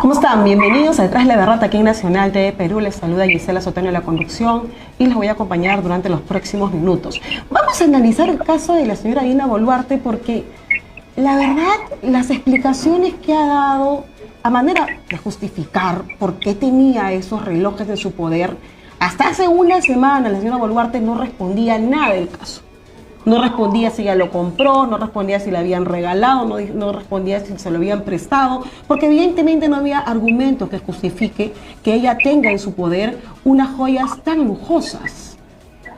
¿Cómo están? Bienvenidos a Detrás de la Verdad aquí en Nacional TV Perú. Les saluda Gisela Sotaño en la conducción y les voy a acompañar durante los próximos minutos. Vamos a analizar el caso de la señora Dina Boluarte porque la verdad, las explicaciones que ha dado a manera de justificar por qué tenía esos relojes en su poder, hasta hace una semana la señora Boluarte no respondía nada del caso. No respondía si ella lo compró, no respondía si le habían regalado, no respondía si se lo habían prestado, porque evidentemente no había argumento que justifique que ella tenga en su poder unas joyas tan lujosas.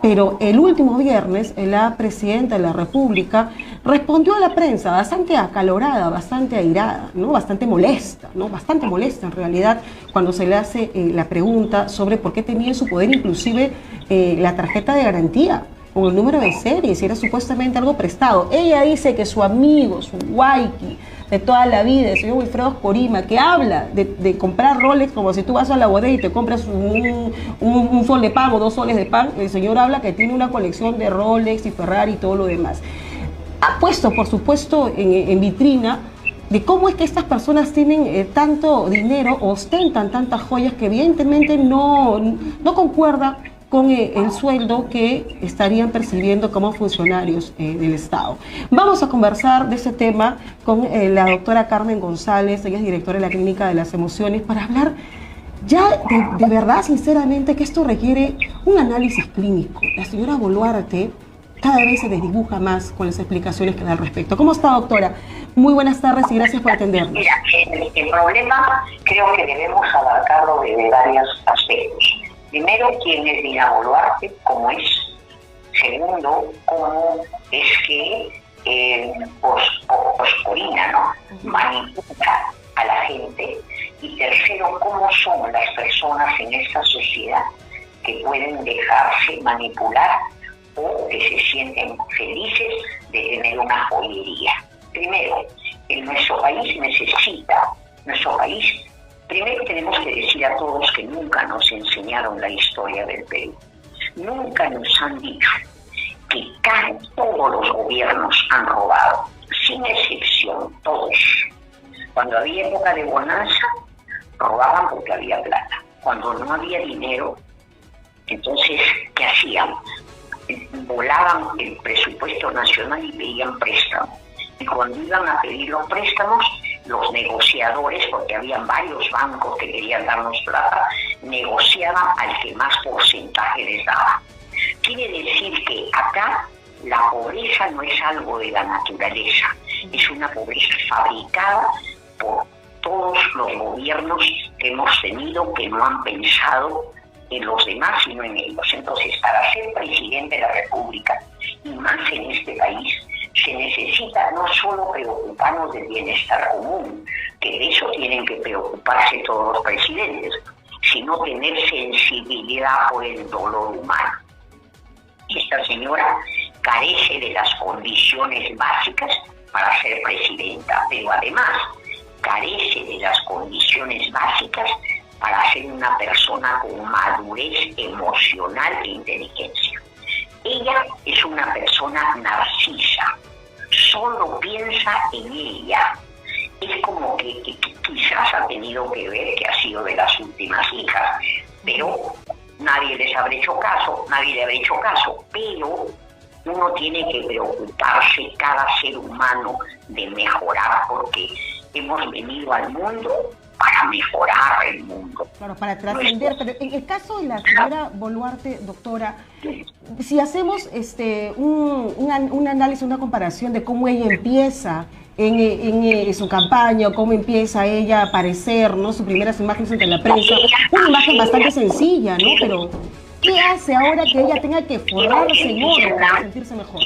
Pero el último viernes, la presidenta de la República respondió a la prensa bastante acalorada, bastante airada, ¿no? Bastante molesta en realidad, cuando se le hace la pregunta sobre por qué tenía en su poder inclusive la tarjeta de garantía con el número de serie, si era supuestamente algo prestado. Ella dice que su amigo, su waiki de toda la vida, el señor Wilfredo Corima, que habla de comprar Rolex como si tú vas a la bodega y te compras un sol de pan o 2 soles de pan. El señor habla que tiene una colección de Rolex y Ferrari y todo lo demás. Ha puesto, por supuesto, en vitrina de cómo es que estas personas tienen tanto dinero, ostentan tantas joyas que evidentemente no concuerda con el sueldo que estarían percibiendo como funcionarios del Estado. Vamos a conversar de ese tema con la doctora Carmen González, ella es directora de la Clínica de las Emociones, para hablar ya de verdad, sinceramente, que esto requiere un análisis clínico. La señora Boluarte cada vez se desdibuja más con las explicaciones que da al respecto. ¿Cómo está, doctora? Muy buenas tardes y gracias por atendernos. Mira, el problema creo que debemos abarcarlo de varios aspectos. Primero, quién es Dina Boluarte, cómo es. Segundo, cómo es que Corina, ¿no?, manipula a la gente. Y tercero, cómo son las personas en esta sociedad que pueden dejarse manipular o que se sienten felices de tener una joyería. Primero, nuestro país, primero tenemos que decir a todos que nunca nos enseñaron la historia del Perú. Nunca nos han dicho que todos los gobiernos han robado, sin excepción, todos. Cuando había época de bonanza, robaban porque había plata. Cuando no había dinero, entonces, ¿qué hacían? Volaban el presupuesto nacional y pedían préstamos. Y cuando iban a pedir los préstamos, los negociadores, porque habían varios bancos que querían darnos plata, negociaban al que más porcentaje les daba. Quiere decir que acá la pobreza no es algo de la naturaleza, es una pobreza fabricada por todos los gobiernos que hemos tenido, que no han pensado en los demás sino en ellos. Entonces, para ser presidente de la República, y más en este país, se necesita no solo preocuparnos del bienestar común, que de eso tienen que preocuparse todos los presidentes, sino tener sensibilidad por el dolor humano. Esta señora carece de las condiciones básicas para ser presidenta, pero además carece de las condiciones básicas para ser una persona con madurez emocional e inteligencia. Ella es una persona narcisa, solo piensa en ella. Es como que quizás ha tenido que ver que ha sido de las últimas hijas, pero nadie les habrá hecho caso, pero uno tiene que preocuparse, cada ser humano, de mejorar, porque hemos venido al mundo para mejorar el mundo. Claro, para trascender, pero en el caso de la señora Boluarte, doctora, si hacemos un análisis, una comparación de cómo ella empieza en su campaña, cómo empieza ella a aparecer, ¿no?, sus primeras imágenes ante la prensa, una imagen bastante sencilla, ¿no?, pero ¿qué hace ahora que ella tenga que forrarse en oro para sentirse mejor?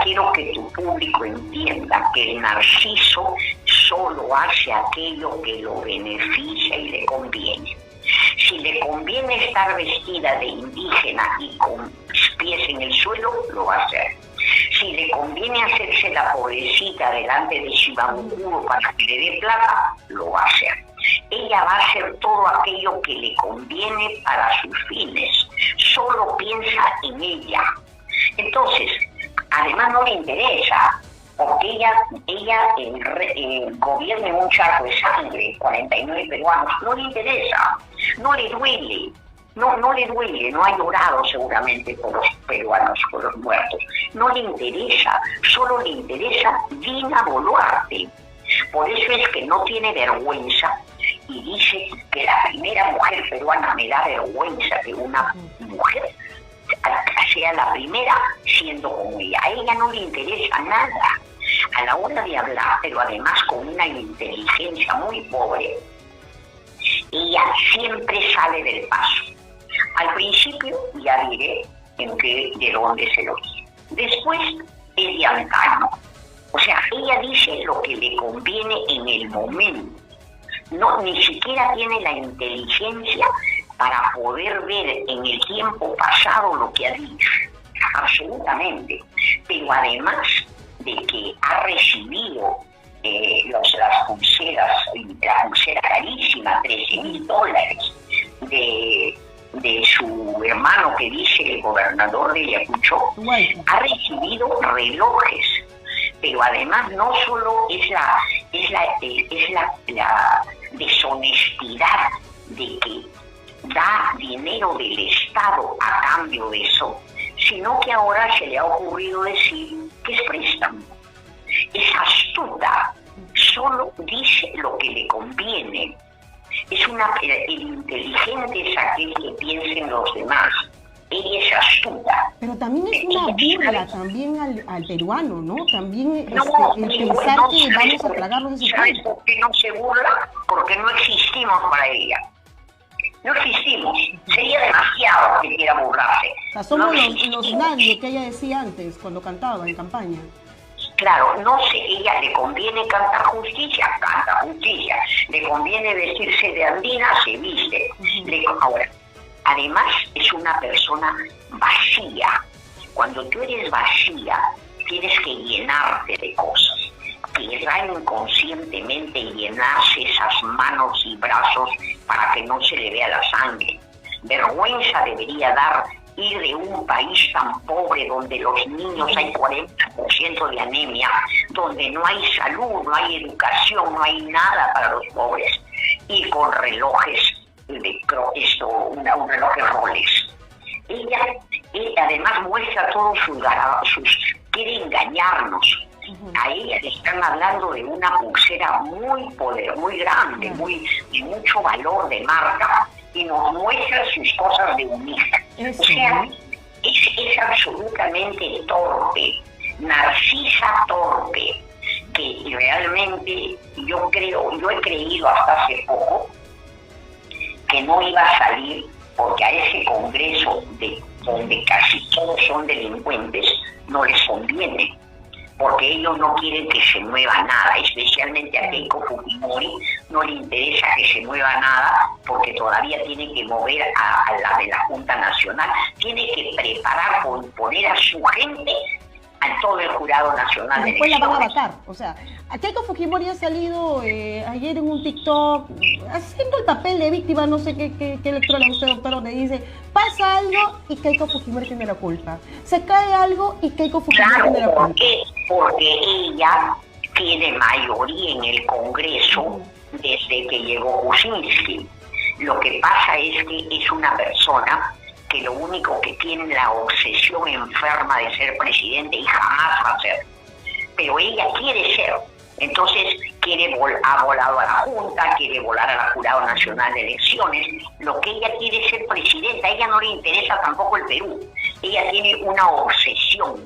Quiero que tu público entienda que el narciso solo hace aquello que lo beneficia y le conviene. Si le conviene estar vestida de indígena y con pies en el suelo, lo va a hacer. Si le conviene hacerse la pobrecita delante de Shibanguro para que le dé plata, lo va a hacer. Ella va a hacer todo aquello que le conviene para sus fines. Solo piensa en ella. Entonces, además no le interesa porque ella gobierna en un charco de sangre, 49 peruanos, no le interesa, no le duele. No le duele, no ha llorado seguramente por los peruanos, por los muertos. No le interesa, solo le interesa Dina Boluarte. Por eso es que no tiene vergüenza y dice que la primera mujer peruana, me da vergüenza que una mujer sea la primera siendo como ella. A ella no le interesa nada a la hora de hablar, pero además con una inteligencia muy pobre. Ella siempre sale del paso. Al principio ya diré de dónde se lo dice. Después es de antaño. O sea, ella dice lo que le conviene en el momento. No, ni siquiera tiene la inteligencia para poder ver en el tiempo pasado lo que ha dicho. Absolutamente. Pero además de que ha recibido las pulseras, la pulsera carísima, $13,000 de su hermano, que dice el gobernador de Ayacucho, ha recibido relojes, pero además no solo es la deshonestidad de que da dinero del Estado a cambio de eso, sino que ahora se le ha ocurrido decir que es préstamo. Es astuta, solo dice lo que le conviene. El inteligente es aquel que piensa en los demás. Ella es astuta. Pero también es una burla también al peruano, ¿no? También el pensar que vamos a tragarnos ese ¿Sabes por qué no se burla? Porque no existimos para ella. No existimos. Sería demasiado que quiera burlarse. O sea, somos los nadie que ella decía antes, cuando cantaba en campaña. Claro, no sé, ella le conviene cantar justicia, canta justicia. Le conviene vestirse de andina, se viste. Ahora, además es una persona vacía. Cuando tú eres vacía, tienes que llenarte de cosas. Querrá inconscientemente llenarse esas manos y brazos para que no se le vea la sangre. Vergüenza debería dar ir de un país tan pobre, donde los niños hay 40% de anemia, donde no hay salud, no hay educación, no hay nada para los pobres, y con relojes un reloj de Rolex. Ella además muestra todos quiere engañarnos. A ella le están hablando de una pulsera muy grande, de mucho valor de marca, y nos muestra sus cosas de humilde. O sea, es absolutamente torpe, narcisa torpe, que realmente yo he creído hasta hace poco que no iba a salir, porque a ese congreso donde casi todos son delincuentes no les conviene, porque ellos no quieren que se mueva nada, especialmente a Keiko Fujimori no le interesa que se mueva nada, porque todavía tiene que mover a la de la Junta Nacional, tiene que preparar, poner a su gente a todo el Jurado Nacional de Elecciones. Después la van a vacar. O sea, a Keiko Fujimori ha salido ayer en un TikTok haciendo el papel de víctima, no sé qué electoral a usted, doctor, donde dice, pasa algo y Keiko Fujimori tiene la culpa. Se cae algo y Keiko Fujimori tiene la culpa. Porque ella tiene mayoría en el Congreso desde que llegó Kuczynski. Lo que pasa es que es una persona que lo único que tiene la obsesión enferma de ser presidente y jamás va a ser. Pero ella quiere ser. Entonces ha volado a la Junta, quiere volar al Jurado Nacional de Elecciones. Lo que ella quiere es ser presidenta. A ella no le interesa tampoco el Perú. Ella tiene una obsesión.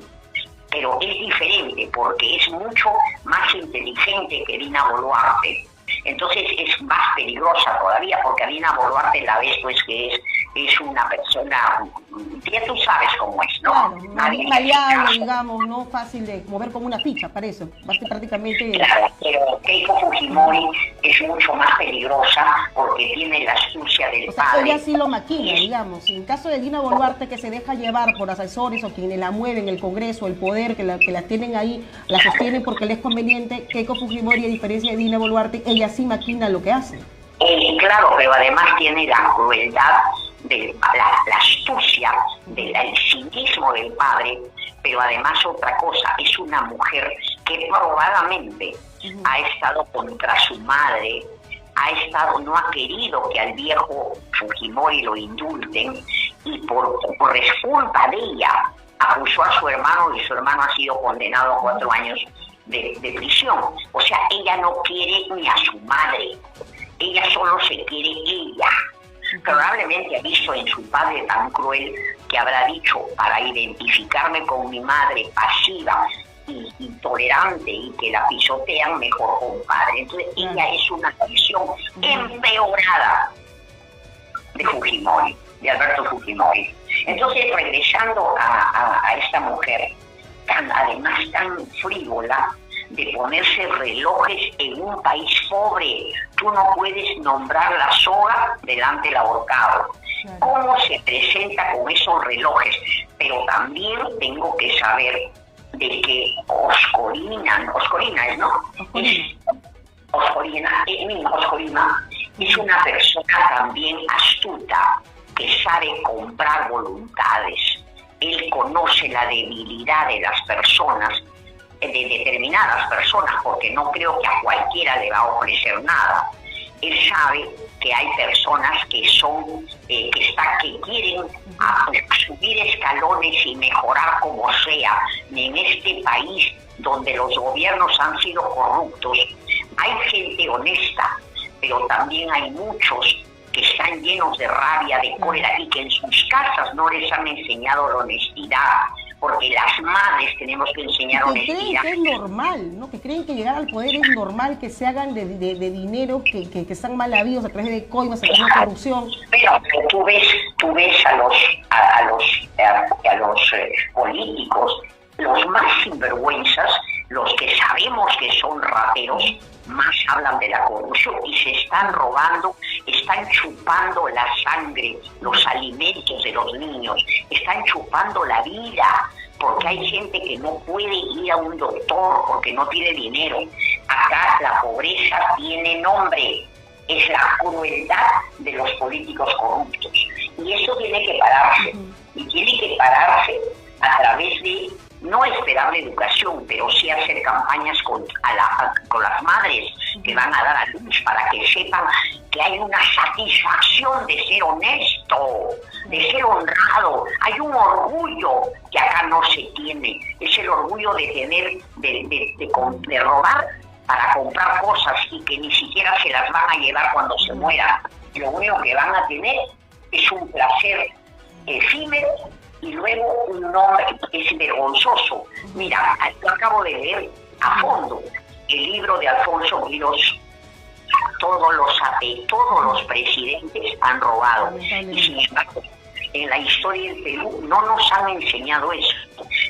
Pero es diferente porque es mucho más inteligente que Dina Boluarte. Entonces es más peligrosa todavía, porque a Dina Boluarte la ves pues que es una persona, ya tú sabes cómo es, ¿no? Claro, maleable, digamos, no fácil de mover como una ficha, para eso, prácticamente... Claro, pero Keiko Fujimori es mucho más peligrosa porque tiene la astucia del padre. Ella sí lo maquilla, digamos. En caso de Dina Boluarte, que se deja llevar por asesores o quienes la mueven, el Congreso, el poder, que la tienen ahí, la sostienen porque les es conveniente, Keiko Fujimori, a diferencia de Dina Boluarte, ella sí maquina lo que hace. Claro, pero además tiene la crueldad, la astucia, el cinismo del padre, pero además otra cosa, es una mujer que probadamente ha estado contra su madre, no ha querido que al viejo Fujimori lo indulten, y por culpa de ella acusó a su hermano, y su hermano ha sido condenado a 4 años de prisión. O sea, ella no quiere ni a su madre, ella solo se quiere ella. Probablemente ha visto en su padre tan cruel que habrá dicho: para identificarme con mi madre pasiva y intolerante y que la pisotean, mejor compadre. Entonces ella es una versión empeorada de Fujimori, de Alberto Fujimori. Entonces, regresando a esta mujer, además tan frívola, de ponerse relojes en un país pobre. Tú no puedes nombrar la soga delante del ahorcado. ¿Cómo se presenta con esos relojes? Pero también tengo que saber de que Oscorina es una persona también astuta, que sabe comprar voluntades. Él conoce la debilidad de las personas, de determinadas personas, porque no creo que a cualquiera le va a ofrecer nada. Él sabe que hay personas que son, que quieren subir escalones y mejorar como sea. En este país donde los gobiernos han sido corruptos, hay gente honesta, pero también hay muchos que están llenos de rabia, de cólera, y que en sus casas no les han enseñado la honestidad, porque las madres tenemos que enseñar honestidad. Creen que es normal, ¿no? Que creen que llegar al poder es normal, que se hagan de dinero, que están mal habidos a través de coimas, a través de corrupción. Pero tú ves a los políticos, los más sinvergüenzas, los que sabemos que son rateros, más hablan de la corrupción y se están robando, están chupando la sangre, los alimentos de los niños, están chupando la vida, porque hay gente que no puede ir a un doctor porque no tiene dinero. Acá la pobreza tiene nombre, es la crueldad de los políticos corruptos, y eso tiene que pararse, y tiene que pararse a través de no esperar la educación, pero sí hacer campañas con las madres que van a dar a luz, para que sepan que hay una satisfacción de ser honesto, de ser honrado. Hay un orgullo que acá no se tiene, es el orgullo de tener, de robar para comprar cosas y que ni siquiera se las van a llevar cuando se mueran. Lo único que van a tener es un placer efímero, y luego un nombre que es vergonzoso. Mira, yo acabo de leer a fondo el libro de Alfonso Quirós. Todos los presidentes han robado, y sin embargo en la historia del Perú no nos han enseñado eso.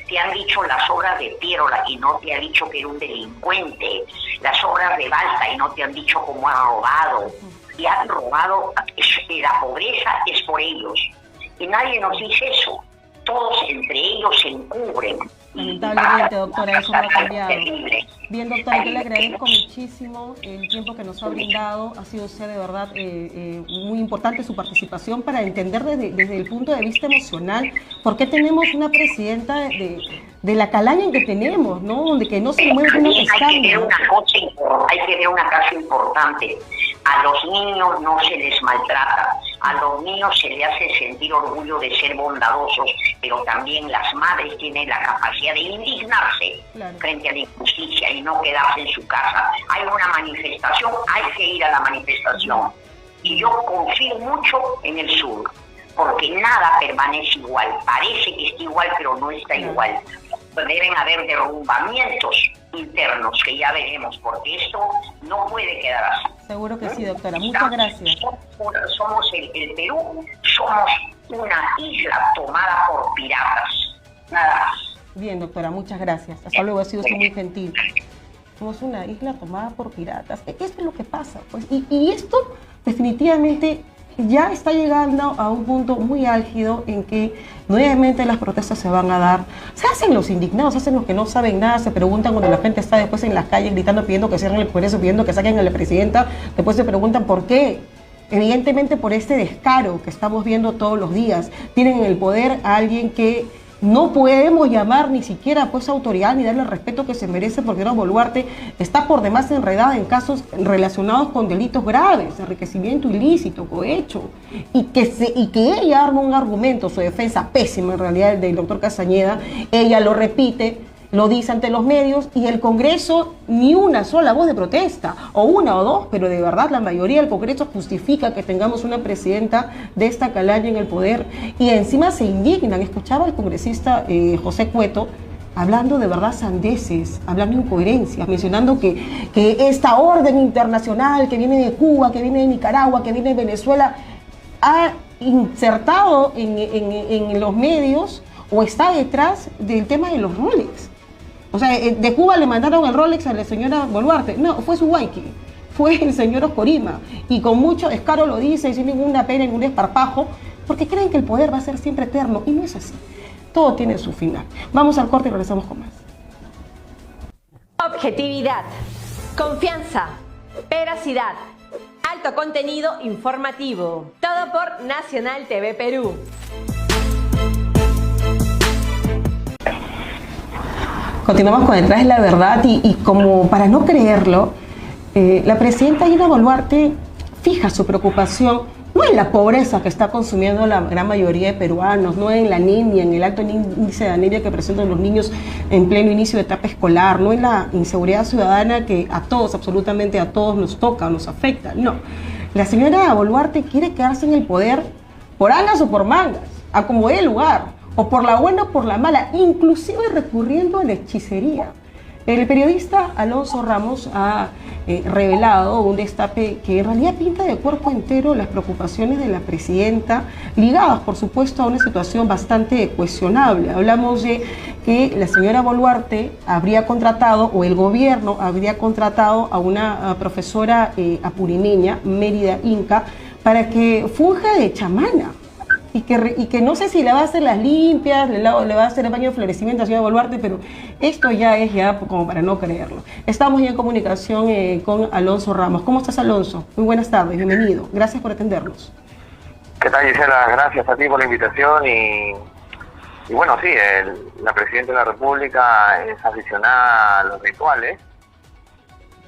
Te han dicho las obras de Piérola y no te han dicho que era un delincuente, las obras de Balta y no te han dicho cómo ha robado, y han robado. La pobreza es por ellos y nadie nos dice eso. Todos entre ellos se encubren. Lamentablemente, doctora, eso no ha cambiado. Bien, doctora, yo le agradezco muchísimo el tiempo que nos ha brindado. Ha sido usted de verdad muy importante su participación para entender desde el punto de vista emocional por qué tenemos una presidenta de la calaña que tenemos, ¿no? Donde que no se mueve una pestaña. Hay que ver una cosa importante. A los niños no se les maltrata, a los niños se les hace sentir orgullo de ser bondadosos, pero también las madres tienen la capacidad de indignarse frente a la injusticia y no quedarse en su casa. Hay una manifestación, hay que ir a la manifestación. Y yo confío mucho en el sur, porque nada permanece igual. Parece que está igual, pero no está igual. Deben haber derrumbamientos internos que ya veremos, porque esto no puede quedar así. Seguro que sí, doctora. Muchas gracias. Somos el Perú, somos una isla tomada por piratas. Nada más. Bien, doctora, muchas gracias. Hasta luego, ha sido usted muy gentil. Somos una isla tomada por piratas. Esto es lo que pasa, pues. Y esto definitivamente ya está llegando a un punto muy álgido en que nuevamente las protestas se van a dar. Se hacen los indignados, se hacen los que no saben nada, se preguntan cuando la gente está después en las calles gritando, pidiendo que cierren el Congreso, pidiendo que saquen a la presidenta, después se preguntan por qué. Evidentemente por este descaro que estamos viendo todos los días. Tienen en el poder a alguien que No podemos llamar ni siquiera pues autoridad ni darle el respeto que se merece, porque Dina Boluarte está por demás enredada en casos relacionados con delitos graves, enriquecimiento ilícito, cohecho, y que ella arma un argumento, su defensa pésima en realidad del doctor Castañeda, ella lo repite, lo dice ante los medios, y el Congreso ni una sola voz de protesta, o una o dos, pero de verdad la mayoría del Congreso justifica que tengamos una presidenta de esta calaña en el poder, y encima se indignan. Escuchaba al congresista José Cueto hablando de verdad sandeces, hablando de incoherencias, mencionando que esta orden internacional que viene de Cuba, que viene de Nicaragua, que viene de Venezuela, ha insertado en los medios o está detrás del tema de los Rolex. O sea, de Cuba le mandaron el Rolex a la señora Boluarte. No, fue su Waiki, fue el señor Oscorima. Y con mucho descaro lo dice, sin ninguna pena, ningún desparpajo, porque creen que el poder va a ser siempre eterno. Y no es así. Todo tiene su final. Vamos al corte y regresamos con más. Objetividad, confianza, veracidad, alto contenido informativo. Todo por Nacional TV Perú. Continuamos con Detrás de la Verdad y como para no creerlo, la presidenta Dina Boluarte fija su preocupación no en la pobreza que está consumiendo la gran mayoría de peruanos, no en la anemia, en el alto índice de anemia que presentan los niños en pleno inicio de etapa escolar, no en la inseguridad ciudadana que a todos, absolutamente a todos nos toca, nos afecta, no. La señora Boluarte quiere quedarse en el poder por angas o por mangas, a como dé lugar, o por la buena o por la mala, inclusive recurriendo a la hechicería. El periodista Alonso Ramos ha revelado un destape que en realidad pinta de cuerpo entero las preocupaciones de la presidenta, ligadas por supuesto a una situación bastante cuestionable. Hablamos de que la señora Boluarte habría contratado, o el gobierno habría contratado a una profesora apurimeña, Mérida Inca, para que funja de chamana. Y que no sé si le va a hacer las limpias, le va a hacer el baño de florecimiento a la señora Boluarte, pero esto ya es como para no creerlo. Estamos ya en comunicación con Alonso Ramos. ¿Cómo estás, Alonso? Muy buenas tardes, bienvenido. Gracias por atendernos. ¿Qué tal, Gisela? Gracias a ti por la invitación y bueno, sí, la presidenta de la República es aficionada a los rituales.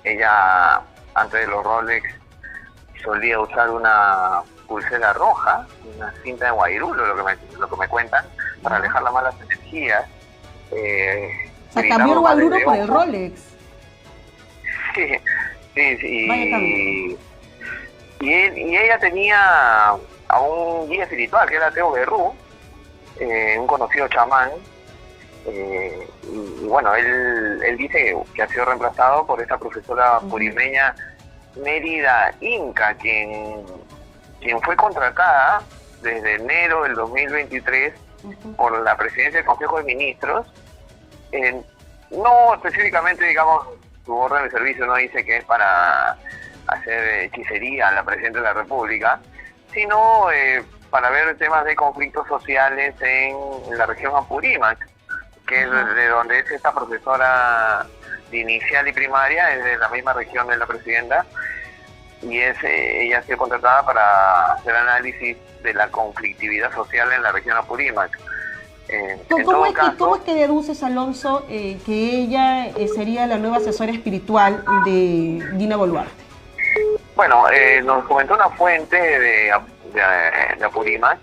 Ella, antes de los Rolex, solía usar una pulsera roja, una cinta de guairulo, lo que me cuentan, para alejar las malas energías. O sea, cambió el guairulo por el Rolex. Sí. Y ella tenía a un guía espiritual, que era Teo Berrú, un conocido chamán, y bueno, él dice que ha sido reemplazado por esta profesora purimeña Mérida Inca, quien fue contratada desde enero del 2023 por la presidencia del Consejo de Ministros. No específicamente, digamos, su orden de servicio no dice que es para hacer hechicería a la presidenta de la República, sino para ver temas de conflictos sociales en la región Apurímac, que es de donde es esta profesora de inicial y primaria, es de la misma región de la presidenta, y ella ha sido contratada para hacer análisis de la conflictividad social en la región Apurímac. ¿Cómo es que deduces, Alonso, que ella sería la nueva asesora espiritual de Dina Boluarte? Bueno, nos comentó una fuente de Apurímac,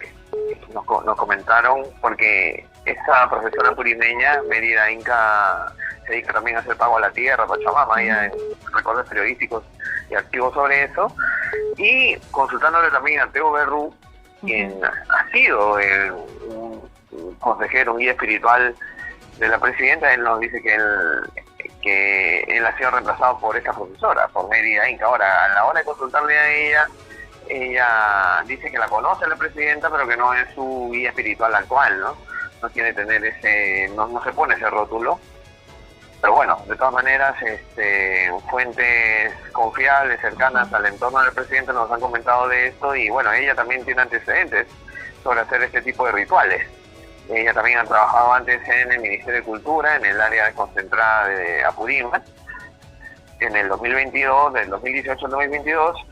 nos comentaron, porque esa profesora apurimeña, Mérida Inca, se dedica también a hacer pago a la tierra, Pachamama, ella en recortes periodísticos y activos sobre eso, y consultándole también a Teo Berrú, quien ha sido un consejero, un guía espiritual de la presidenta. Él nos dice que él ha sido reemplazado por esta profesora, por Mérida Inca. Ahora, a la hora de consultarle a ella dice que la conoce a la presidenta, pero que no es su guía espiritual actual, ¿no? No quiere tener no se pone ese rótulo. Pero bueno, de todas maneras, fuentes confiables, cercanas al entorno del presidente nos han comentado de esto, y bueno, ella también tiene antecedentes sobre hacer este tipo de rituales. Ella también ha trabajado antes en el Ministerio de Cultura, en el área desconcentrada de Apurímac, en el 2022, del 2018 al 2022,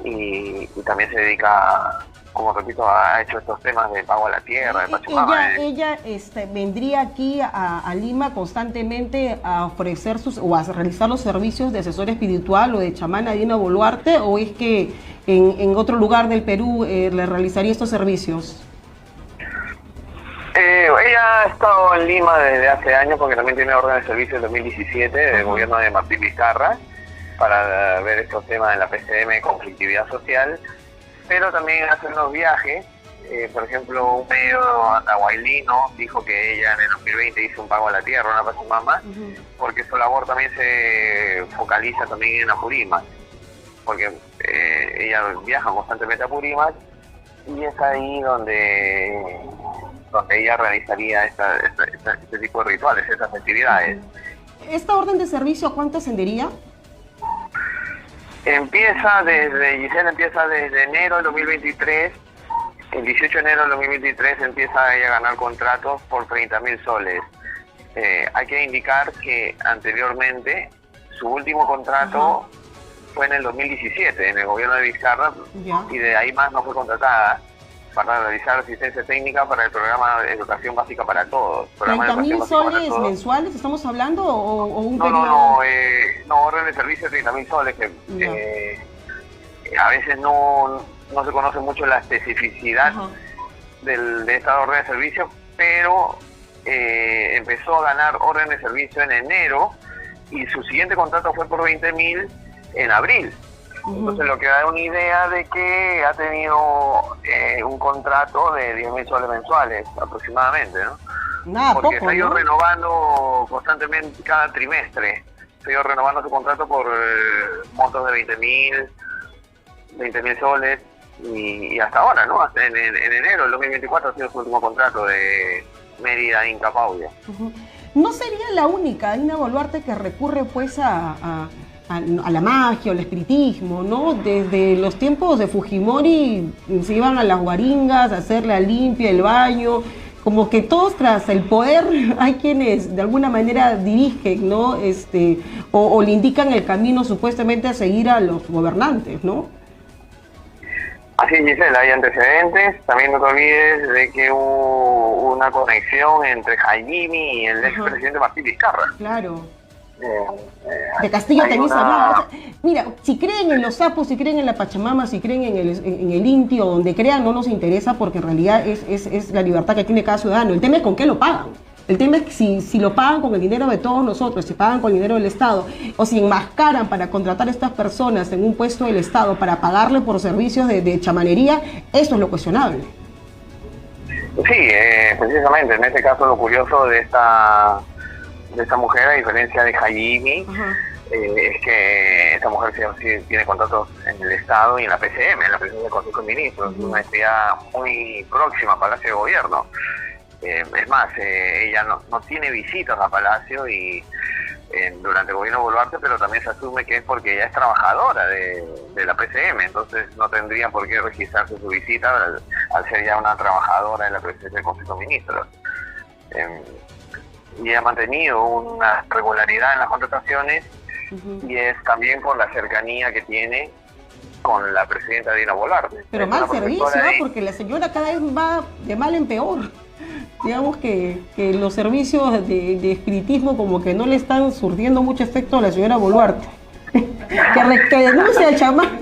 y también se dedica como repito, ha hecho estos temas de pago a la tierra, de Pachamama. Ella vendría aquí a Lima constantemente a ofrecer o a realizar los servicios de asesor espiritual o de chamán a Dina Boluarte, o es que en otro lugar del Perú le realizaría estos servicios. Ella ha estado en Lima desde hace años porque también tiene orden de servicio en 2017 del gobierno de Martín Vizcarra para ver estos temas de la PCM, conflictividad social, pero también hace unos viajes. Por ejemplo, un medio andahuaylino dijo que ella en el 2020 hizo un pago a la tierra, una Pachamama, porque su labor también se focaliza también en Apurímac, porque ella viaja constantemente a Apurímac y es ahí donde ella realizaría este tipo de rituales, estas festividades. ¿Esta orden de servicio cuánto ascendería? Gisela empieza desde enero del 2023. El 18 de enero del 2023 empieza ella a ganar contratos por 30.000 soles. Hay que indicar que anteriormente su último contrato fue en el 2017, en el gobierno de Vizcarra, y de ahí más no fue contratada para realizar asistencia técnica para el programa de educación básica para todos. ¿30.000 soles mensuales estamos hablando o un periodo? No, orden de servicio de 30.000 soles, que a veces no se conoce mucho la especificidad de esta orden de servicio, pero empezó a ganar orden de servicio en enero y su siguiente contrato fue por 20.000 en abril. Entonces lo que da una idea de que ha tenido un contrato de 10.000 soles mensuales aproximadamente, ¿no? Porque se ha ido renovando constantemente cada trimestre, se ha ido renovando su contrato por montos de 20.000 soles y hasta ahora, ¿no? Hasta en enero del 2024 ha sido su último contrato de Mérida Inca Paulia. No sería la única Dina Boluarte que recurre pues a la magia o al espiritismo, ¿no? Desde los tiempos de Fujimori se iban a las guaringas a hacer la limpia, el baño, como que todos tras el poder hay quienes de alguna manera dirigen, ¿no? O le indican el camino supuestamente a seguir a los gobernantes, ¿no? Así es, Gisela, hay antecedentes. También no te olvides de que hubo una conexión entre Jaime y el expresidente Martín Vizcarra. Claro. De Castillo también se hablaba. Mira, si creen en los sapos, si creen en la Pachamama, si creen en el Inti o donde crean, no nos interesa porque en realidad es la libertad que tiene cada ciudadano. El tema es con qué lo pagan. El tema es que si lo pagan con el dinero de todos nosotros, si pagan con el dinero del Estado, o si enmascaran para contratar a estas personas en un puesto del Estado para pagarle por servicios de chamanería, eso es lo cuestionable. Sí, precisamente, en este caso lo curioso de esta mujer, a diferencia de Jaime, es que esta mujer sí tiene contratos en el Estado y en la PCM, en la Presidencia del Consejo de Ministros, una entidad muy próxima a Palacio de Gobierno. Es más, ella no tiene visitas a Palacio y durante el gobierno de Boluarte, pero también se asume que es porque ella es trabajadora de la PCM, entonces no tendría por qué registrarse su visita al ser ya una trabajadora en la Presidencia del Consejo de Ministros. Y ha mantenido una regularidad en las contrataciones y es también por la cercanía que tiene con la presidenta Dina Boluarte. Pero mal servicio, porque la señora cada vez va de mal en peor. Digamos que los servicios de espiritismo como que no le están surtiendo mucho efecto a la señora Boluarte. que denuncia al chamán.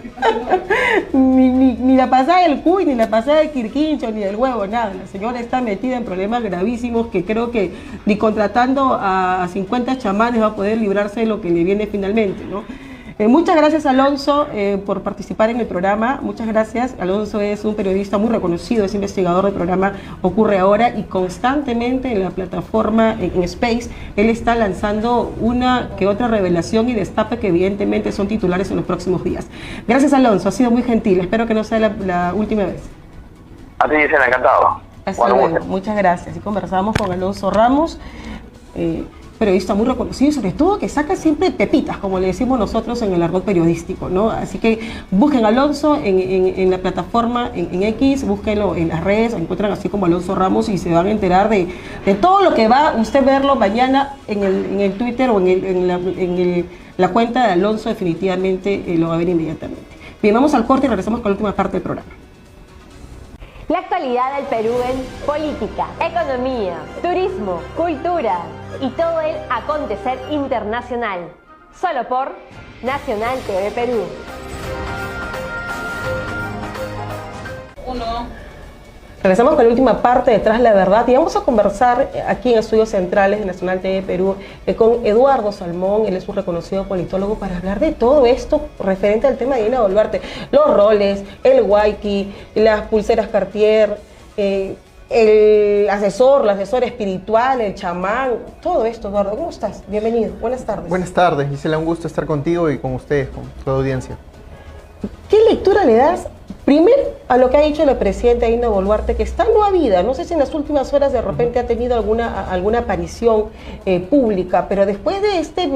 ni la pasada del cuy, ni la pasada del quirquincho, ni del huevo, nada. La señora está metida en problemas gravísimos que creo que ni contratando a 50 chamanes va a poder librarse de lo que le viene finalmente, ¿no? Muchas gracias, Alonso, por participar en el programa. Muchas gracias. Alonso es un periodista muy reconocido, es investigador del programa Ocurre Ahora y constantemente en la plataforma, en Space, él está lanzando una que otra revelación y destape que evidentemente son titulares en los próximos días. Gracias, Alonso, ha sido muy gentil. Espero que no sea la última vez. A ti, Gisela, encantado. Hasta luego. Muchas gracias. Y conversamos con Alonso Ramos, periodista muy reconocido y sobre todo que saca siempre pepitas, como le decimos nosotros en el argot periodístico, ¿no? Así que busquen a Alonso en la plataforma, en X, búsquenlo en las redes, encuentran así como Alonso Ramos y se van a enterar de todo lo que va usted verlo mañana en el Twitter o en la cuenta de Alonso, definitivamente lo va a ver inmediatamente. Bien, vamos al corte y regresamos con la última parte del programa. La actualidad del Perú en política, economía, turismo, cultura y todo el acontecer internacional. Solo por Nacional TV Perú. Regresamos con la última parte de Tras la Verdad y vamos a conversar aquí en Estudios Centrales de Nacional TV Perú con Eduardo Salmón. Él es un reconocido politólogo para hablar de todo esto referente al tema de Dina Boluarte. Los roles, el Waiki, las pulseras Cartier, el asesor espiritual, el chamán, todo esto. Eduardo, ¿cómo estás? Bienvenido, buenas tardes. Buenas tardes, Gisela, un gusto estar contigo y con ustedes, con tu audiencia. ¿Qué lectura le das? Primero, a lo que ha dicho la presidenta Dina Boluarte, que está no habida, no sé si en las últimas horas de repente ha tenido alguna aparición pública, pero después de este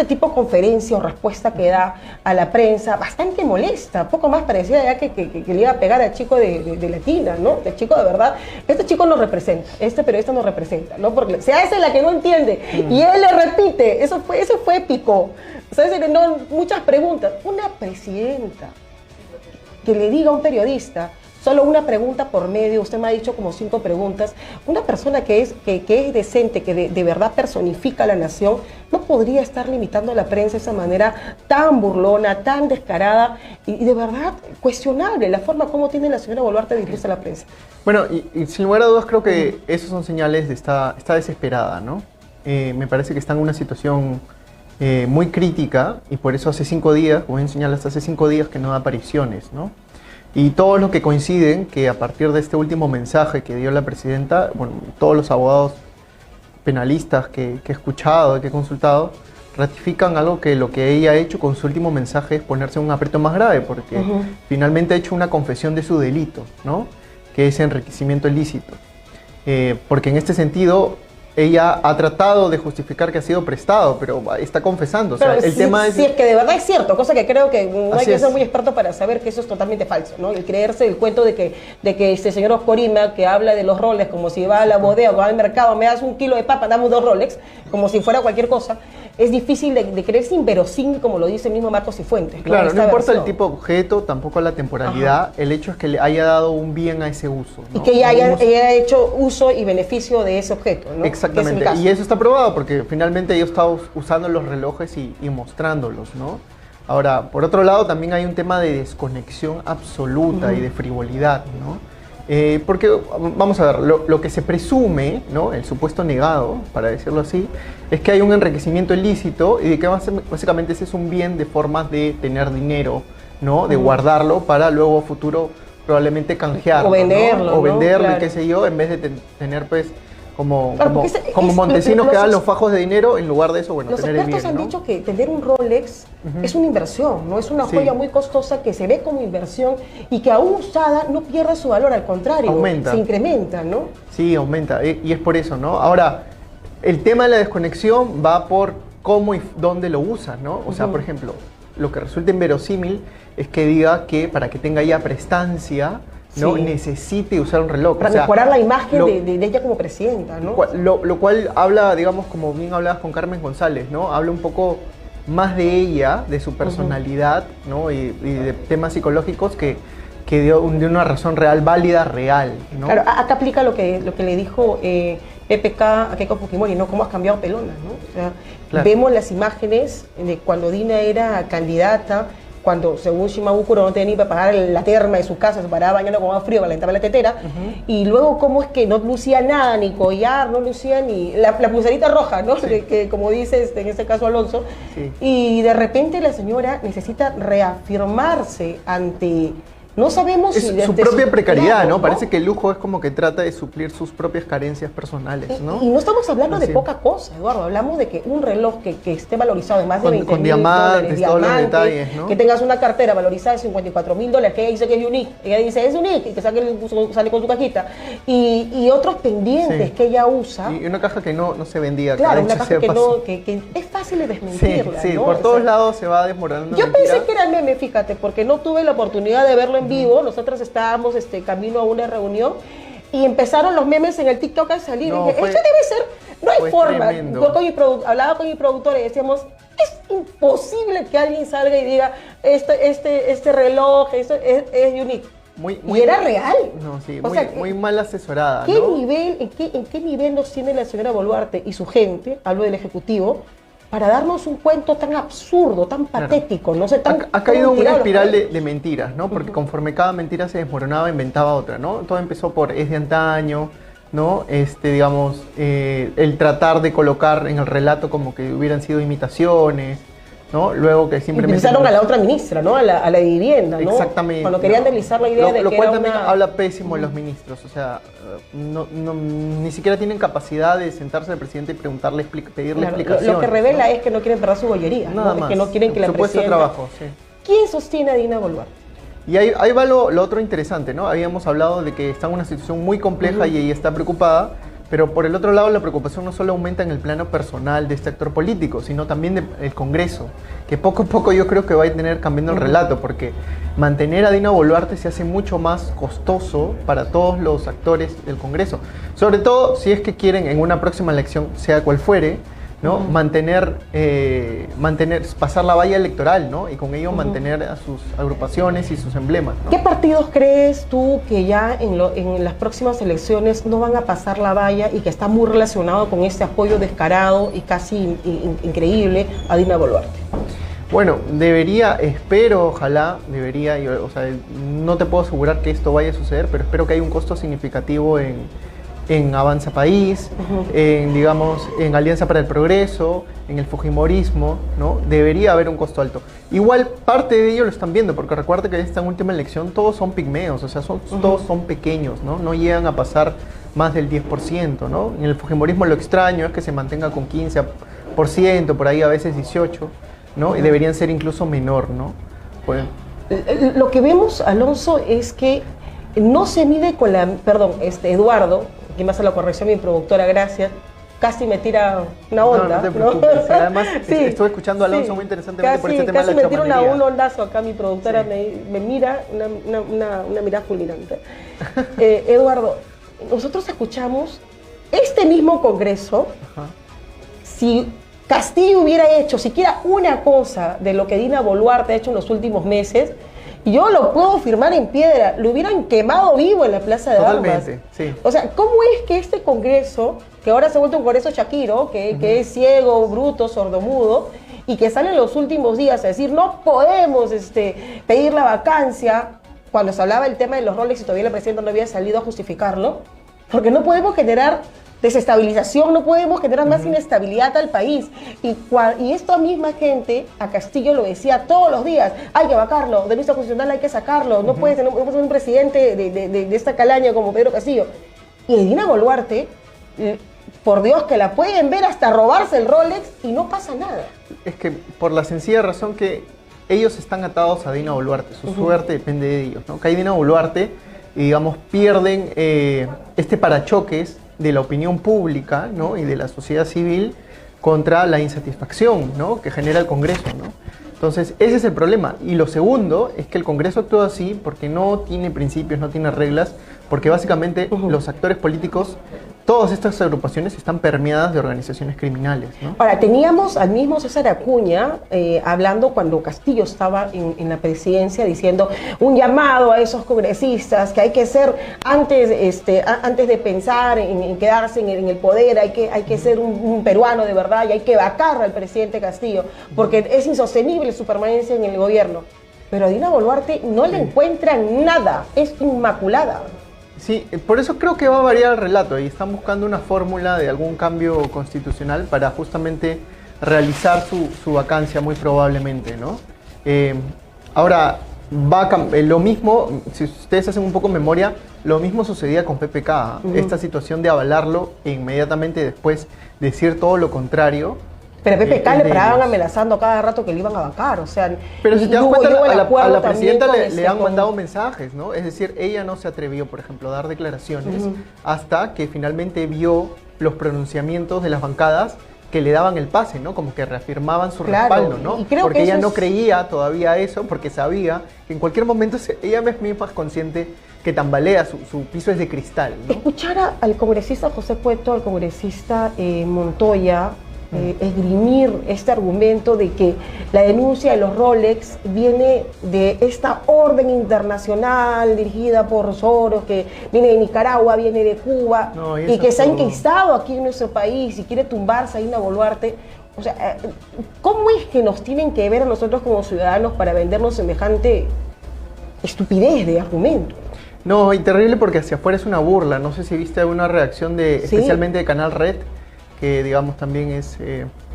tipo de conferencia o respuesta que da a la prensa, bastante molesta, poco más parecía ya que le iba a pegar al chico de Latina, ¿no? El chico de verdad, este chico nos representa, este periodista nos representa, ¿no? Porque se hace la que no entiende y él le repite, eso fue épico. O sea, muchas preguntas. Una presidenta que le diga a un periodista solo una pregunta por medio, usted me ha dicho como 5 preguntas, una persona que es decente, que de verdad personifica a la nación, no podría estar limitando a la prensa de esa manera tan burlona, tan descarada y de verdad cuestionable la forma como tiene la señora Boluarte de dirigirse a la prensa. Bueno, y sin lugar a dudas creo que esos son señales de está desesperada, ¿no? Me parece que está en una situación muy crítica y por eso hace 5 días, como bien señalas, hace 5 días que no da apariciones, ¿no? Y todos los que coinciden que a partir de este último mensaje que dio la presidenta, bueno, todos los abogados penalistas que he escuchado, que he consultado, ratifican algo que lo que ella ha hecho con su último mensaje es ponerse en un aprieto más grave, porque finalmente ha hecho una confesión de su delito, ¿no? Que es enriquecimiento ilícito. Porque en este sentido ella ha tratado de justificar que ha sido prestado, pero está confesando. Pero o sea, el tema es... Si es que de verdad es cierto, cosa que creo que no hay Así que ser es. muy experto para saber que eso es totalmente falso, ¿no? El creerse el cuento de que este señor Oscorima, que habla de los roles como si va a la bodega o va al mercado, me das 1 kilo de papa, dame 2 Rolex, como si fuera cualquier cosa, es difícil de creerse inverosímil, como lo dice el mismo Marcos Cifuentes, ¿no? Claro, Esta no importa versión. el tipo de objeto, tampoco la temporalidad, el hecho es que le haya dado un bien a ese uso, ¿no? Y que ella Un uso- haya hecho uso y beneficio de ese objeto, ¿no? Exactamente, Que es el caso. y eso está probado porque finalmente ellos estaban usando los relojes y mostrándolos, ¿no? Ahora, por otro lado, también hay un tema de desconexión absoluta y de frivolidad, ¿no? Porque, vamos a ver, lo que se presume, ¿no? El supuesto negado, para decirlo así, es que hay un enriquecimiento ilícito y de que básicamente ese es un bien de formas de tener dinero, ¿no? De guardarlo para luego a futuro probablemente canjearlo, O venderlo, ¿no? O ¿no? venderlo Claro. y qué sé yo, en vez de tener pues como Claro, porque es Montesinos los que dan ex- los fajos de dinero, en lugar de eso, bueno, Los tener el expertos bien, han ¿no? dicho que tener un Rolex es una inversión, no es una Sí. joya muy costosa que se ve como inversión y que aún usada no pierde su valor, al contrario, Aumenta. se incrementa, ¿no? Sí, aumenta, y es por eso, ¿no? Ahora, el tema de la desconexión va por cómo y dónde lo usas, ¿no? O sea, por ejemplo, lo que resulta inverosímil es que diga que para que tenga ya prestancia, ¿no? Sí. Necesite usar un reloj. Para O sea, mejorar la imagen lo- de ella como presidenta, ¿no? Lo cual habla, digamos, como bien hablabas con Carmen González, ¿no? Habla un poco más de ella, de su personalidad, ¿no? Y de temas psicológicos que de una razón real, válida, real, ¿no? Claro, acá aplica lo que le dijo PPK a Keiko Fujimori, ¿no? Cómo has cambiado pelona, ¿no? O sea, Claro. vemos las imágenes de cuando Dina era candidata, cuando según Shimabukuro no tenía ni para pagar la terma de su casa, se paraba bañando con agua fría, calentaba la tetera, y luego cómo es que no lucía nada, ni collar, no lucía ni la pulserita roja, ¿no? Sí. Que como dice en este caso Alonso, Sí. y de repente la señora necesita reafirmarse ante... No sabemos Es si su desde propia sus precariedad, lados, ¿no? Parece que el lujo es como que trata de suplir sus propias carencias personales, ¿no? Y no estamos hablando de Así. poca cosa, Eduardo. Hablamos de que un reloj que esté valorizado en más de Con 20 mil diamantes, dólares, todos los diamantes, detalles, ¿no? que tengas una cartera valorizada en 54 mil dólares, que ella dice que es unique, ella dice es unique, y que sale con su cajita, y otros pendientes Sí. que ella usa. Y una caja que no se vendía. Claro, una dicho caja sea que, paso. no, que es fácil de Sí, desmentirla, sí, ¿no? por O todos sea, lados se va desmoronando. yo la mentira. pensé que era el meme, fíjate, porque no tuve la oportunidad de verlo en vivo. Nosotros estábamos camino a una reunión y empezaron los memes en el TikTok a salir. No, y dije, fue- esto debe ser, no hay fue forma. tremendo. Yo hablaba con mi productor y decíamos, es imposible que alguien salga y diga, este reloj, esto es unique. y era real. No, sí, O sea, muy mal asesorada, ¿qué ¿no? nivel, en qué nivel nos tiene la señora Boluarte y su gente, hablo del Ejecutivo, para darnos un cuento tan absurdo, tan patético, no sé, tan... Ha caído tan una tirado espiral los pelos? de mentiras, ¿no? Porque conforme cada mentira se desmoronaba, inventaba otra, ¿no? Todo empezó por es de antaño, ¿no? Digamos, el tratar de colocar en el relato como que hubieran sido imitaciones, ¿no? Luego que simplemente... Utilizaron a la otra ministra, ¿no? A la de vivienda, ¿no? Exactamente. Cuando querían deslizar la idea de lo que cual era también una... habla pésimo de los ministros, o sea, ni siquiera tienen capacidad de sentarse al presidente y preguntarle, pedirle Claro, explicaciones. lo que revela ¿no? es que no quieren perder su bollería, Nada ¿no? más. Que no quieren que la Supuesto presidenta... trabajo, sí. ¿Quién sostiene a Dina Boluarte? Y ahí va lo otro interesante, ¿no? Habíamos hablado de que está en una situación muy compleja y ella está preocupada, pero por el otro lado la preocupación no solo aumenta en el plano personal de este actor político, sino también del Congreso, que poco a poco yo creo que va a tener cambiando el relato, porque mantener a Dina Boluarte se hace mucho más costoso para todos los actores del Congreso, sobre todo si es que quieren en una próxima elección, sea cual fuere, ¿no? Pasar la valla electoral, ¿no? Y con ello mantener a sus agrupaciones y sus emblemas, ¿no? ¿Qué partidos crees tú que ya en las próximas elecciones no van a pasar la valla y que está muy relacionado con este apoyo descarado y casi increíble a Dina Boluarte? Bueno, espero, ojalá, o sea, no te puedo asegurar que esto vaya a suceder, pero espero que haya un costo significativo en Avanza País, en Alianza para el Progreso, en el Fujimorismo, ¿no? Debería haber un costo alto. Igual parte de ello lo están viendo, porque recuerda que en esta última elección todos son pigmeos, o sea, todos son pequeños, ¿no? No llegan a pasar más del 10%, ¿no? En el Fujimorismo lo extraño es que se mantenga con 15%, por ahí a veces 18%, ¿no? Y deberían ser incluso menor, ¿no? Pues, Lo que vemos, Alonso, es que no se mide con la... Perdón, Eduardo, que me hace la corrección, mi productora, gracias, casi me tira una onda. No te preocupes. Además, Sí, estuve escuchando a Alonso muy interesantemente por este tema casi de la me tira chamanería. un ondazo acá, mi productora Sí. me mira, una mirada fulminante. Eduardo, nosotros escuchamos este mismo Congreso, Ajá. si Castillo hubiera hecho siquiera una cosa de lo que Dina Boluarte ha hecho en los últimos meses, yo lo puedo firmar en piedra, lo hubieran quemado vivo en la Plaza de Armas. Totalmente, sí. O sea, ¿cómo es que este Congreso, que ahora se ha vuelto un Congreso Shakiro, que es ciego, bruto, sordomudo, y que sale en los últimos días a decir no podemos pedir la vacancia, cuando se hablaba del tema de los roles y todavía la presidenta no había salido a justificarlo, porque no podemos generar desestabilización, no podemos generar más inestabilidad al país. Y esta misma gente, a Castillo lo decía todos los días, hay que vacarlo, de vista constitucional hay que sacarlo, no puede tener un presidente de esta calaña como Pedro Castillo. Y Dina Boluarte, por Dios, que la pueden ver hasta robarse el Rolex y no pasa nada. Es que por la sencilla razón que ellos están atados a Dina Boluarte, su suerte depende de ellos, ¿no? Que hay Dina Boluarte y, digamos, pierden este parachoques de la opinión pública, ¿no? Y de la sociedad civil contra la insatisfacción, ¿no? Que genera el Congreso, ¿no? Entonces, ese es el problema. Y lo segundo es que el Congreso actúa así porque no tiene principios, no tiene reglas, porque básicamente los actores políticos, todas estas agrupaciones están permeadas de organizaciones criminales, ¿no? Ahora, teníamos al mismo César Acuña hablando cuando Castillo estaba en la presidencia, diciendo un llamado a esos congresistas que hay que ser, antes de pensar en quedarse en el poder, hay que ser un peruano de verdad y hay que vacar al presidente Castillo, porque es insostenible su permanencia en el gobierno. Pero a Dina Boluarte no le encuentran nada, es inmaculada. Sí, por eso creo que va a variar el relato y están buscando una fórmula de algún cambio constitucional para justamente realizar su vacancia muy probablemente, ¿no? Ahora, lo mismo, si ustedes hacen un poco memoria, lo mismo sucedía con PPK, esta situación de avalarlo e inmediatamente después decir todo lo contrario. Pero a PPK es le de paraban ellos. amenazando cada rato que le iban a vacar, o sea... Pero si y te das hubo cuenta, el a la acuerdo presidenta también le han con- mandado mensajes, ¿no? Es decir, ella no se atrevió, por ejemplo, a dar declaraciones hasta que finalmente vio los pronunciamientos de las bancadas que le daban el pase, ¿no? Como que reafirmaban su Claro, respaldo, ¿no? y creo Porque que ella eso no es- creía todavía eso, porque sabía que en cualquier momento ella misma es consciente que tambalea, su piso es de cristal, ¿no? Escuchar al congresista José Cueto, al congresista Montoya, esgrimir este argumento de que la denuncia de los Rolex viene de esta orden internacional dirigida por Soros, que viene de Nicaragua, viene de Cuba, y que se ha enquistado aquí en nuestro país y quiere tumbarse a Dina Boluarte. O sea, ¿cómo es que nos tienen que ver a nosotros como ciudadanos para vendernos semejante estupidez de argumento? No, y terrible porque hacia afuera es una burla. No sé si viste una reacción especialmente de Canal Red, que digamos también es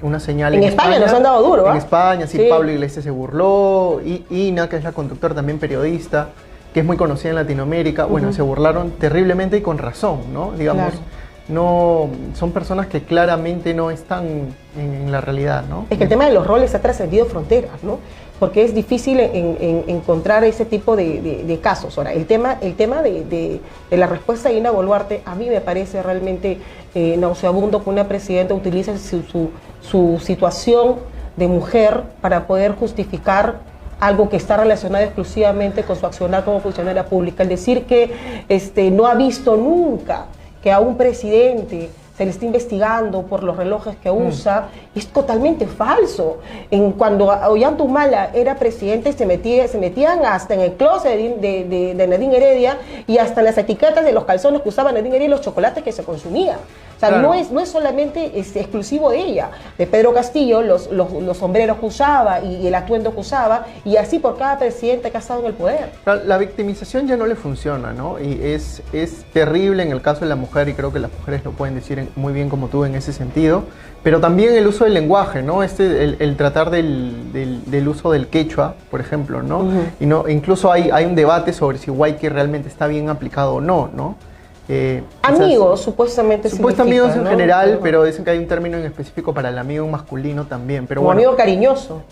una señal en España. Nos han dado duro, En España, sí, Pablo Iglesias se burló, y Ina, que es la conductora, también periodista, que es muy conocida en Latinoamérica, bueno, se burlaron terriblemente y con razón, ¿no? Digamos, no, son personas que claramente no están en la realidad, ¿no? Es que el tema de los roles ha trascendido fronteras, ¿no? Porque es difícil encontrar ese tipo de casos. Ahora, el tema de la respuesta de Dina Boluarte a mí me parece realmente nauseabundo que una presidenta utilice su situación de mujer para poder justificar algo que está relacionado exclusivamente con su accionar como funcionaria pública. El decir que no ha visto nunca que a un presidente se le está investigando por los relojes que usa, es totalmente falso. Cuando Ollanta era presidente, se metían hasta en el closet de Nadine Heredia y hasta en las etiquetas de los calzones que usaba Nadine Heredia y los chocolates que se consumía. O sea, claro, no es solamente exclusivo de ella, de Pedro Castillo, los sombreros que usaba y el atuendo que usaba, y así por cada presidente que ha estado en el poder. La victimización ya no le funciona, ¿no? Y es terrible en el caso de la mujer, y creo que las mujeres lo pueden decir muy bien como tú en ese sentido, pero también el uso del lenguaje, ¿no? El tratar del uso del quechua, por ejemplo, ¿no? Y incluso hay un debate sobre si Huayque realmente está bien aplicado o no, ¿no? Amigos, supuestamente amigos en general, ¿no? Pero dicen que hay un término en específico para el amigo masculino también. Pero como amigo cariñoso.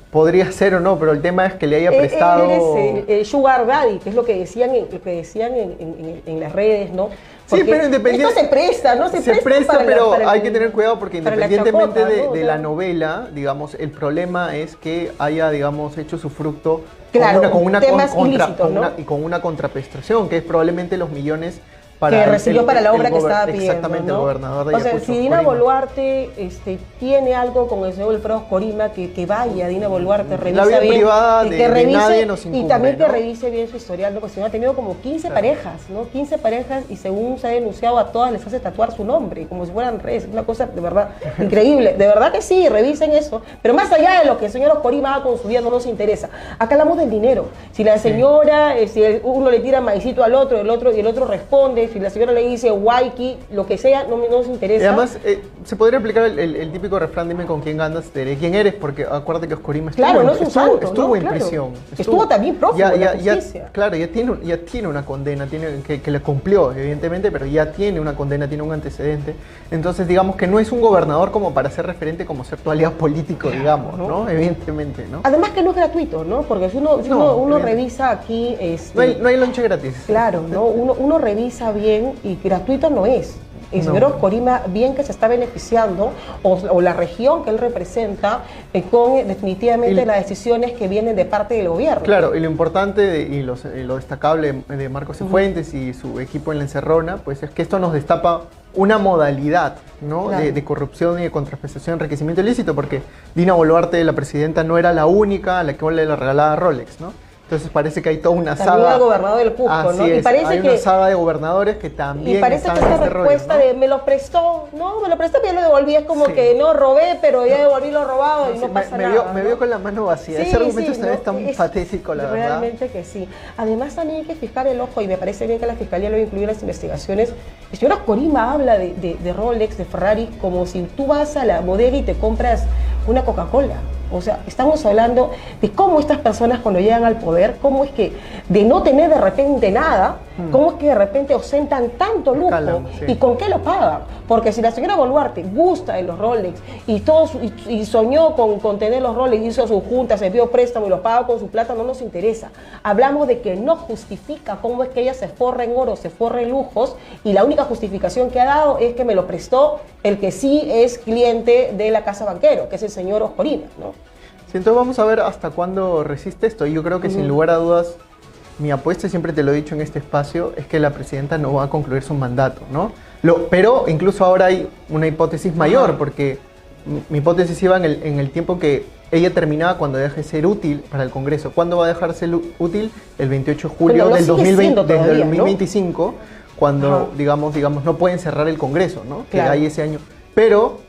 Podría ser o no, pero el tema es que le haya prestado... Eres el sugar daddy, que es lo que decían en las redes, ¿no? Porque sí, pero independientemente... Esto se presta, ¿no? Se presta, pero hay que tener cuidado porque independientemente de la novela, digamos, el problema es que haya, digamos, hecho su fruto con una contraprestación, que es probablemente los millones que recibió para la obra que estaba pidiendo. Exactamente, ¿no? El gobernador de Ayacucho. O sea, si Dina Boluarte tiene algo con el señor Wilfredo Corima, que vaya Dina Boluarte, revise la vida bien, privada de nadie nos incumbe, y también que ¿no? revise bien su historial, ¿no? Porque si no ha tenido como 15 parejas, ¿no? 15 parejas, y según se ha denunciado, a todas les hace tatuar su nombre, como si fueran redes. Una cosa de verdad increíble. De verdad que sí, revisen eso. Pero más allá de lo que el señor Corima haga con su vida, no nos interesa. Acá hablamos del dinero. Si la señora, si uno le tira maicito al otro, y el otro responde, si la señora le dice Waiki, lo que sea, no nos interesa. Y además, se podría aplicar el típico refrán, dime con quién andas, te diré quién eres, porque acuérdate que Oscorima estuvo en prisión. Estuvo también prófugo de la justicia. Claro, ya tiene una condena, que le cumplió, evidentemente, pero ya tiene una condena, tiene un antecedente. Entonces, digamos que no es un gobernador como para ser referente, como ser tu aliado político, digamos, ¿no? Evidentemente, ¿no? Además que no es gratuito, ¿no? Porque si uno revisa aquí... No hay lonche gratis. Claro, ¿no? Uno revisa bien y gratuito no es. El señor Corima, bien que se está beneficiando, o la región que él representa, con definitivamente las decisiones que vienen de parte del gobierno. Claro, y lo importante y lo destacable de Marcos Cifuentes y su equipo en la Encerrona, pues es que esto nos destapa una modalidad, ¿no? Claro. de corrupción y de contraprestación, enriquecimiento ilícito, porque Dina Boluarte, la presidenta, no era la única a la que le regalaba Rolex, ¿no? Entonces parece que hay toda una saga. También el gobernador del Cusco, ¿no? Y parece hay una saga de gobernadores que también. Y parece que esta respuesta rollo, ¿no? me lo prestó, pero ya lo devolví. Es como que no robé, pero ya devolví lo robado y no pasa nada. Me vio con la mano vacía. Ese argumento es tan patético, la verdad. Realmente que sí. Además, también hay que fijar el ojo, y me parece bien que la fiscalía lo incluya en las investigaciones. El señor Corima habla de Rolex, de Ferrari, como si tú vas a la bodega y te compras una Coca-Cola. O sea, estamos hablando de cómo estas personas cuando llegan al poder, cómo es que de no tener de repente nada, cómo es que de repente ostentan tanto lujo y con qué lo pagan. Porque si la señora Boluarte gusta de los Rolex y soñó con tener los Rolex, hizo sus juntas, se dio préstamo y los paga con su plata, no nos interesa. Hablamos de que no justifica cómo es que ella se forra en oro, se forra en lujos, y la única justificación que ha dado es que me lo prestó el que sí es cliente de la casa banquero, que es el señor Oscorima, ¿no? Sí, entonces vamos a ver hasta cuándo resiste esto. Yo creo que sin lugar a dudas, mi apuesta, siempre te lo he dicho en este espacio, es que la presidenta no va a concluir su mandato, ¿no? Pero incluso ahora hay una hipótesis mayor, porque mi hipótesis iba en el tiempo que ella terminaba cuando deje de ser útil para el Congreso. ¿Cuándo va a dejar de ser útil? El 28 de julio Pero del sigue 2020, siendo desde todavía, el ¿no? 2025, cuando, digamos, no pueden cerrar el Congreso, ¿no? Que Claro. hay ese año. Pero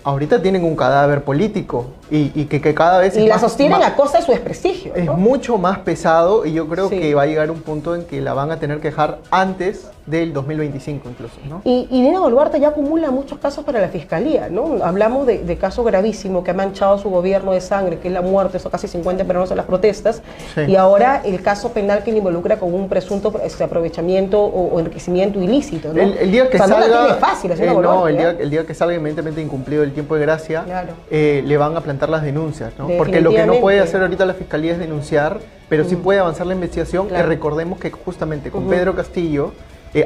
ahorita tienen un cadáver político y que cada vez Y es la más- sostienen más- a costa de su desprestigio, es ¿no? mucho más pesado y yo creo Sí. que va a llegar un punto en que la van a tener que dejar antes del 2025 incluso, ¿no? Y Dina Boluarte ya acumula muchos casos para la fiscalía, ¿no? Hablamos de caso gravísimo que ha manchado su gobierno de sangre, que es la muerte, son casi 50 peruanos en las protestas, Sí. y ahora el caso penal que le involucra con un presunto aprovechamiento o enriquecimiento ilícito, ¿no? El día que O sea, no la salga, tiene fácil la señora no, Boluarte, ¿eh? el día que salga evidentemente incumplido el tiempo de gracia, Claro. le van a plantar las denuncias, ¿no? Porque lo que no puede Definitivamente. hacer ahorita la fiscalía es denunciar, pero sí puede avanzar la investigación. Claro. Y recordemos que justamente con Pedro Castillo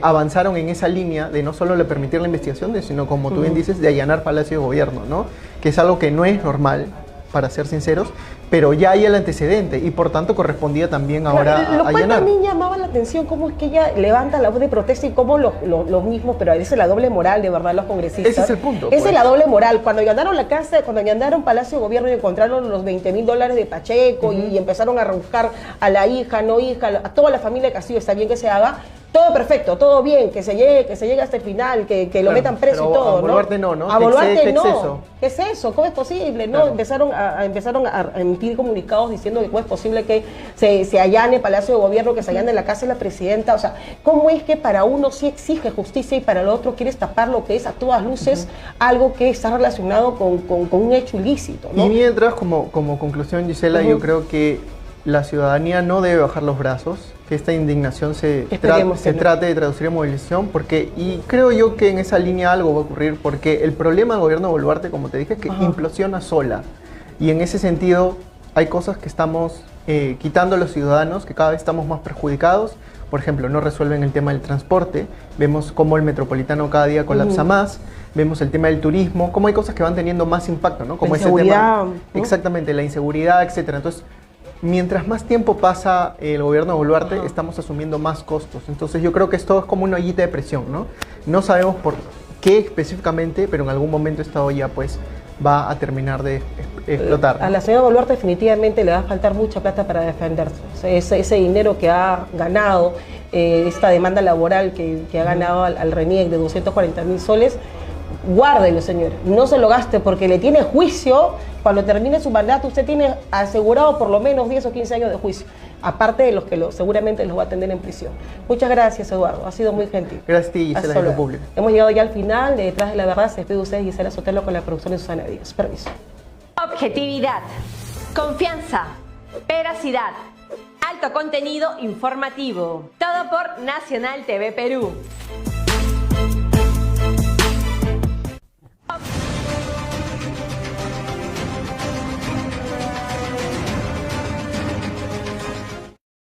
avanzaron en esa línea de no solo le permitir la investigación, sino como tú bien dices, de allanar Palacio de Gobierno, ¿no? Que es algo que no es normal, para ser sinceros, pero ya hay el antecedente y por tanto correspondía también ahora Claro, lo a cual allanar. también llamaba la atención cómo es que ella levanta la voz de protesta y cómo los mismos, pero esa es la doble moral de verdad los congresistas. Ese es el punto, Esa pues. es la doble moral. Cuando allanaron la casa, cuando allanaron Palacio de Gobierno y encontraron los $20,000 de Pacheco y empezaron a rebuscar a la hija, no hija, a toda la familia de Castillo, está bien que se haga. Todo perfecto, todo bien, que se llegue hasta el final, que lo Claro, metan preso pero y todo, a Boluarte no, ¿no? A ¿Qué Boluarte no. exceso? ¿Qué es eso? ¿Cómo es posible? No, Claro. empezaron a emitir comunicados diciendo que cómo es posible que se allane Palacio de Gobierno, que se allane la casa de la presidenta. O sea, ¿cómo es que para uno sí exige justicia y para el otro quieres tapar lo que es a todas luces algo que está relacionado con un hecho ilícito, ¿no? Y mientras, como conclusión, Gisela, yo creo que la ciudadanía no debe bajar los brazos, que esta indignación se Esperemos que no. trate de traducir en movilización, y creo yo que en esa línea algo va a ocurrir, porque el problema del gobierno de Boluarte, como te dije, es que implosiona sola. Y en ese sentido hay cosas que estamos quitando a los ciudadanos, que cada vez estamos más perjudicados. Por ejemplo, no resuelven el tema del transporte, vemos cómo el metropolitano cada día colapsa más, vemos el tema del turismo, cómo hay cosas que van teniendo más impacto, ¿no? Como La ese tema, inseguridad, ¿no? exactamente, la inseguridad, etcétera. Entonces, mientras más tiempo pasa el gobierno de Boluarte, estamos asumiendo más costos. Entonces, yo creo que esto es como una ollita de presión, ¿no? No sabemos por qué específicamente, pero en algún momento esta olla, pues, va a terminar de explotar, ¿no? A la señora Boluarte definitivamente le va a faltar mucha plata para defenderse. O sea, ese dinero que ha ganado, esta demanda laboral que ha ganado al RENIEC de 240.000 soles, guárdelo, señor. No se lo gaste porque le tiene juicio. Cuando termine su mandato, usted tiene asegurado por lo menos 10 o 15 años de juicio. Aparte de los que seguramente los va a tener en prisión. Muchas gracias, Eduardo. Ha sido muy gentil. Gracias a ti, Gisela, Hasta de lo luego. público. Hemos llegado ya al final de Detrás de la Verdad. Se despide de ustedes, Gisela Sotelo, con la producción de Susana Díaz. Permiso. Objetividad, confianza, veracidad, alto contenido informativo. Todo por Nacional TV Perú.